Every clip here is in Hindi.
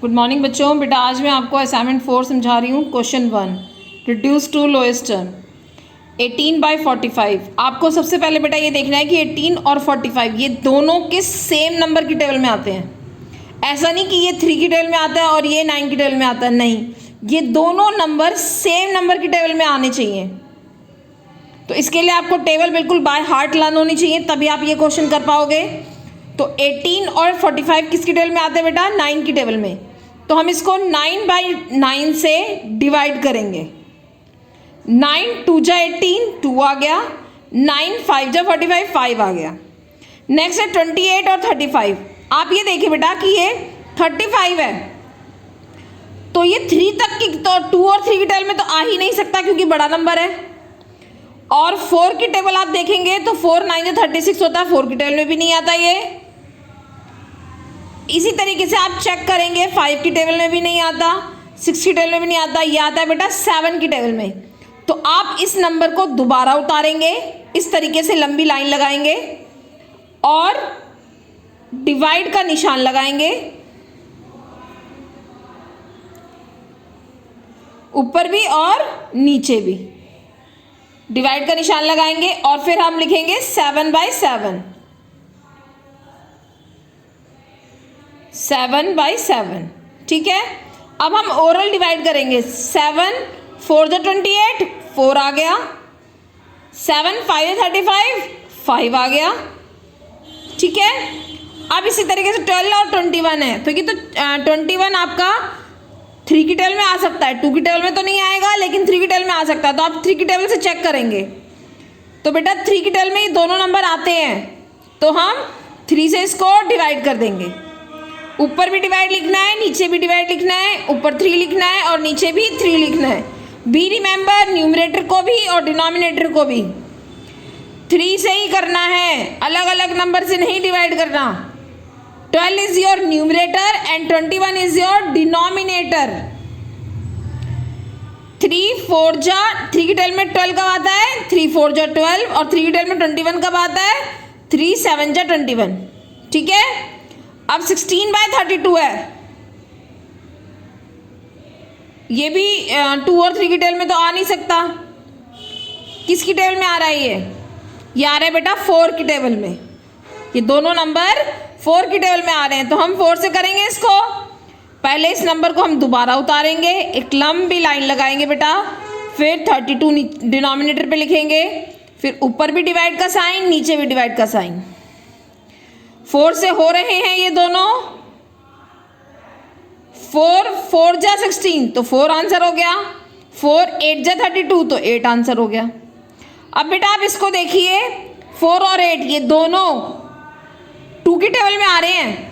गुड मॉर्निंग बच्चों। बेटा आज मैं आपको असाइनमेंट 4 समझा रही हूँ। Question 1, reduce to lowest term 18/45। आपको सबसे पहले बेटा ये देखना है कि 18 और 45 ये दोनों किस सेम नंबर की टेबल में आते हैं। ऐसा नहीं कि ये 3 की टेबल में आता है और ये 9 की टेबल में आता है, नहीं, ये दोनों नंबर सेम नंबर की टेबल में आने चाहिए। तो इसके लिए आपको टेबल बिल्कुल बाय हार्ट लर्न होनी चाहिए, तभी आप ये क्वेश्चन कर पाओगे। तो 18 और 45 किसकी टेबल में आते हैं बेटा? 9 की टेबल में। तो हम इसको 9/9 से डिवाइड करेंगे। 9 2 जा 18, 2 आ गया। 9 5 जा 45, 5 आ गया। नेक्स्ट है 28 और 35। आप ये देखिए बेटा कि ये 35 है, तो ये 3 तक की, तो 2 और 3 की टेबल में तो आ ही नहीं सकता क्योंकि बड़ा नंबर है। और 4 की टेबल आप देखेंगे तो 4 9 जो 36 होता है, 4 की टेबल में भी नहीं आता ये। इसी तरीके से आप चेक करेंगे, 5 की टेबल में भी नहीं आता, 6 की टेबल में भी नहीं आता, ये आता है बेटा 7 की टेबल में। तो आप इस नंबर को दोबारा उतारेंगे, इस तरीके से लंबी लाइन लगाएंगे और डिवाइड का निशान लगाएंगे, ऊपर भी और नीचे भी डिवाइड का निशान लगाएंगे और फिर हम लिखेंगे 7/7, 7/7। ठीक है। अब हम ओरल डिवाइड करेंगे। 7 4 जा 28, 4 आ गया। 7 5 जा 35, 5 आ गया। ठीक है। अब इसी तरीके से 12 और 21 है, तो ये तो 21 आपका 3 की टेबल में आ सकता है, 2 की टेबल में तो नहीं आएगा, लेकिन 3 की टेबल में आ सकता है। तो आप 3 की टेबल से चेक करेंगे तो बेटा 3 की टेबल में ये दोनों नंबर आते हैं, तो हम 3 से इसको डिवाइड कर देंगे। ऊपर भी डिवाइड लिखना है, नीचे भी डिवाइड लिखना है, ऊपर 3 लिखना है और नीचे भी 3 लिखना है। बी रिमेंबर, न्यूमरेटर को भी और डिनोमिनेटर को भी 3 से ही करना है, अलग अलग नंबर से नहीं डिवाइड करना। 12 is your numerator and 21 is your denominator. 3 4 जा 3 की टेबल में 12 कब आता है? 3 4 जा 12, और 3 की टेबल में 21 कब आता है? 3 7 जा 21। ठीक है। अब 16/32 है, ये भी 2 और 3 की टेबल में तो आ नहीं सकता। किसकी टेबल में आ रहा है ये आ रहा है बेटा 4 की टेबल में। ये दोनों नंबर 4 की टेबल में आ रहे हैं, तो हम 4 से करेंगे इसको। पहले इस नंबर को हम दोबारा उतारेंगे, एक लंबी लाइन लगाएंगे बेटा, फिर 32 डिनोमिनेटर पे लिखेंगे, फिर ऊपर भी डिवाइड का साइन, नीचे भी डिवाइड का साइन। 4 से हो रहे हैं ये दोनों। 4 4 जा 16, तो 4 आंसर हो गया। 4 8 जा 32, तो 8 आंसर हो गया। अब बेटा आप इसको देखिए, 4 और 8 ये दोनों 2 की टेबल में आ रहे हैं,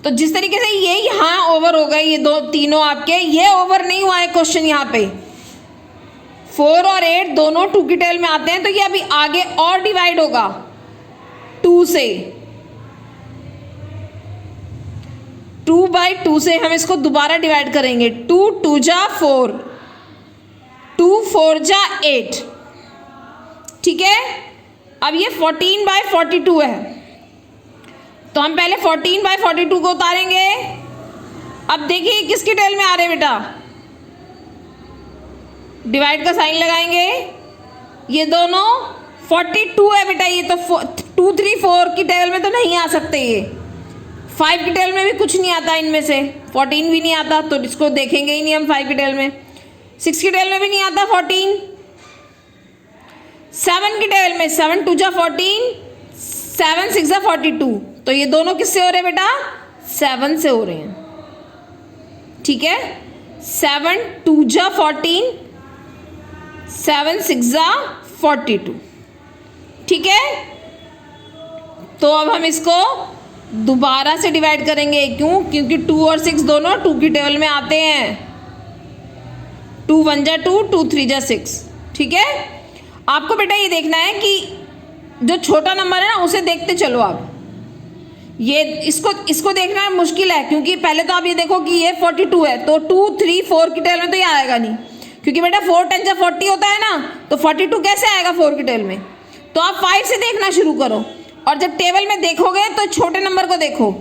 तो जिस तरीके से ये यहाँ ओवर हो गए, ये दो तीनों आपके, ये ओवर नहीं हुआ है क्वेश्चन यहाँ पे। 4 और 8 दोनों 2 की टेबल में आते हैं, तो ये अभी आगे और डिवाइड होगा 2 से। 2/2 से हम इसको दोबारा डिवाइड करेंगे। 2 2 जा 4, 2 4 जा 8। ठीक है। अब ये 14/42 है, तो हम पहले 14/42 को उतारेंगे। अब देखिए किसकी टेबल में आ रहे हैं बेटा? डिवाइड का साइन लगाएंगे, ये दोनों 42 है बेटा, ये तो 2 3 4 की टेबल में तो नहीं आ सकते। ये 5 की टेबल में भी कुछ नहीं आता इनमें से, 14 भी नहीं आता, तो इसको देखेंगे ही नहीं हम 5 की टेबल में। 6 की टेबल में भी नहीं आता 14। 7 की टेबल में 7 2 जा 14, 7 6 जा 42, तो ये दोनों किससे हो रहे हैं बेटा? 7 से हो रहे हैं। ठीक है। 7 2 जा 14, 7 6 जा 42। ठीक है। तो अब हम इसको दोबारा से डिवाइड करेंगे। क्यों? क्योंकि 2 और 6 दोनों 2 की टेबल में आते हैं। 2 1 जा 2, 2 3 जा 6। ठीक है। आपको बेटा ये देखना है कि जो छोटा नंबर है ना, उसे देखते चलो आप। ये इसको देखना मुश्किल है, क्योंकि पहले तो आप ये देखो कि ये 42 है, तो 2 3 4 की टेबल में तो ये आएगा नहीं, क्योंकि बेटा 4 10 जा 40 होता है ना, तो 42 कैसे आएगा 4 की टेबल में? तो आप 5 से देखना शुरू करो, और जब टेबल में देखोगे तो छोटे नंबर को देखो।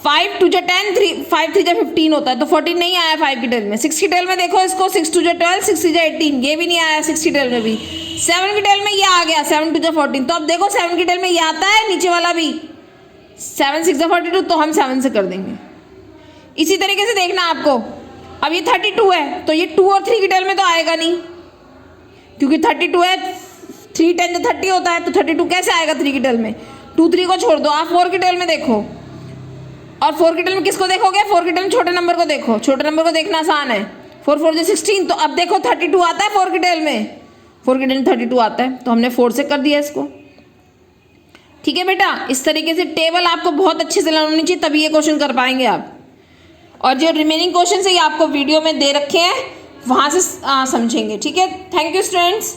5 2 जा 10, 3 5 3 जा 15 होता है, तो 14 नहीं आया 5 की टेल में। 6 की टेल में देखो इसको, 6 2 जा 12, 6 3 जा 18, ये भी नहीं आया 6 की टेल में भी। 7 की टेल में ये आ गया 7 2 जा 14, तो अब देखो 7 की टेल में ये आता है, नीचे वाला भी 7 6 जा 42, तो हम 7 से कर देंगे। इसी तरीके से देखना आपको, अब ये 32 है, तो ये 2 और 3 की टेल में तो आएगा नहीं, क्योंकि 32 है, 3 10 जा 30 होता है, तो 32 कैसे आएगा 3 की टेल में। 2 3 को छोड़ दो, आप 4 की टेल में देखो, और 4 की टेल में किसको देखोगे, 4 की टेल में छोटे नंबर को देखो, छोटे नंबर को देखना आसान है। 4 4 जा 16, तो अब देखो 32 आता है 4 की टेल में, 4 की टेल में 32 आता है, तो हमने 4 से कर दिया इसको। ठीक है बेटा, इस तरीके से टेबल आपको बहुत अच्छे से लर्न होनी चाहिए, तभी ये क्वेश्चन कर पाएंगे आप। और जो रिमेनिंग क्वेश्चन है ये आपको वीडियो में दे रखे हैं, वहाँ से समझेंगे। ठीक है, थैंक यू स्टूडेंट्स।